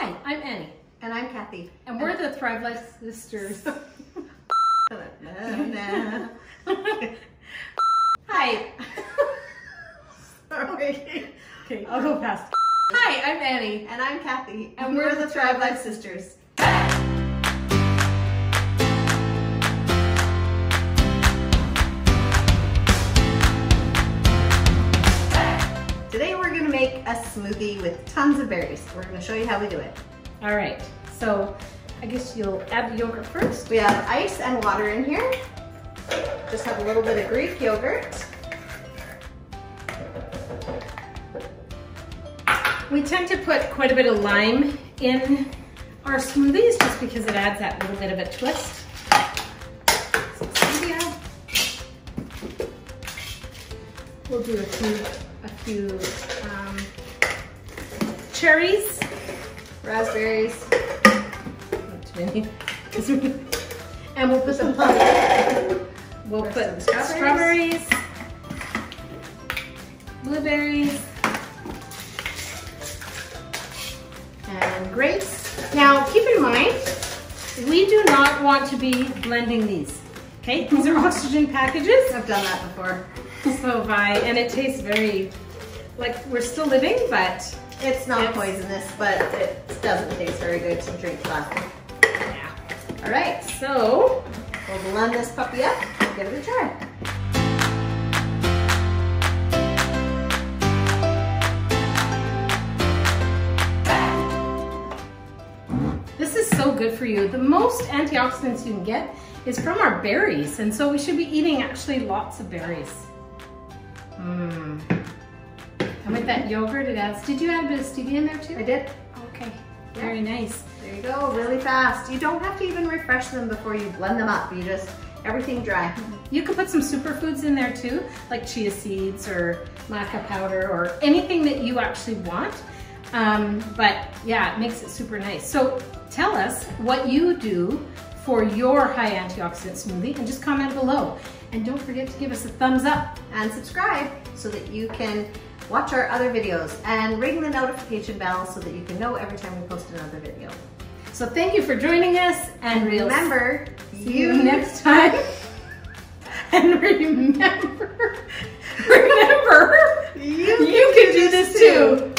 Hi, I'm Annie. And I'm Kathy. And we're the Thrive Life Sisters. Hi. Sorry. Okay, I'll go fast. Hi, I'm Annie. And I'm Kathy. And we're the Thrive Life Sisters. Today we're going to make a smoothie with tons of berries. We're going to show you how we do it. All right, so I guess you'll add the yogurt first. We have ice and water in here. Just have a little bit of Greek yogurt. We tend to put quite a bit of lime in our smoothies just because it adds that little bit of a twist. Some stevia. We'll do a few cherries, Raspberries. not too many, and we'll put some strawberries, blueberries, And grapes. Now, keep in mind, we do not want to be blending these. Okay, these are oxygen packages. I've done that before. So and it tastes very, like we're still living, but It's not poisonous, but it doesn't taste very good to drink plastic. yeah. All right, So, we'll blend this puppy up and give it a try. this is so good for you. The most antioxidants you can get is from our berries, and so we should be eating actually lots of berries. And with that yogurt, it adds, did you add a bit of stevia in there too? I did. Okay, very nice. There you go, really fast. You don't have to even refresh them before you blend them up. You just, everything dry. You could put some superfoods in there too, like chia seeds or maca powder or anything that you actually want. But yeah, it makes it super nice. So tell us what you do for your high antioxidant smoothie and just comment below. And don't forget to give us a thumbs up. And subscribe so that you can watch our other videos and ring the notification bell so that you can know every time we post another video. So thank you for joining us, and Remember, see you next time. And remember, you can do this too.